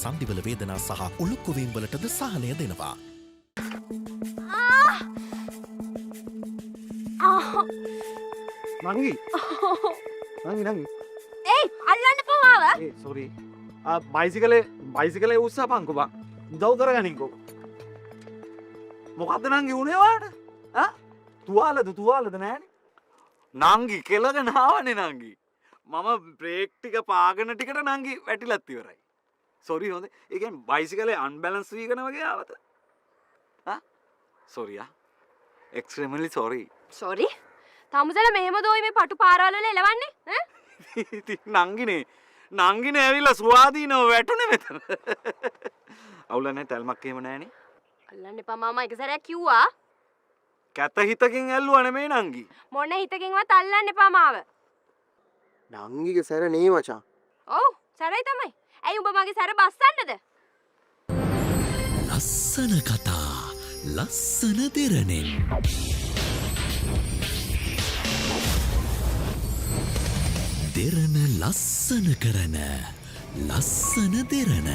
සන්ධිවල වේදනා සහ උළුක්කුවීම් වලටද සහනය දෙනවා. නංගි නංගි ඒයි අල්ලන්න පවාව සොරි බයිසිකලේ උත්සාපංකු බං උදව් කරගනින්කෝ මොකක්ද නංගි වුණේවාට තුවාලද නෑන නංගි කෙලගෙන නාවනේ නංගි මම බ්‍රේක්ටික පාගන ටිකට නංගි වැටිලත්තිවරයි සොරි හොඳ එකන් බයිසිකලේ අන්බැලන්ස් වීගන වගේ ආවත සොරියා එක්ස්ට්‍රෙමලි සොරි සොරි තමුසල මෙහෙම දෝයි මේ පටු පාරවල එලවන්නේ නංගිනේ නංගින ඇවිල්ලා ස්වාධීනව වැටුනේ මෙතන අවුල නැහැ තල්මක් එහෙම නැහනේ අල්ලන්න එපා මාමා එක සැරයක් කිව්වා කැත හිතකින් ඇල්ලුවා නෙමෙයි නංගි මොන හිතකින්වත් අල්ලන්න එපා මාව නංගිගේ සැර නේ මචං ඔව් සැරයි තමයි ඇයි උඹ මගේ සැර බස්සන්නද ලස්සන කතා ලස්සන දෙරණෙන් දෙරණ ලස්සන කරන ලස්සන දෙරණ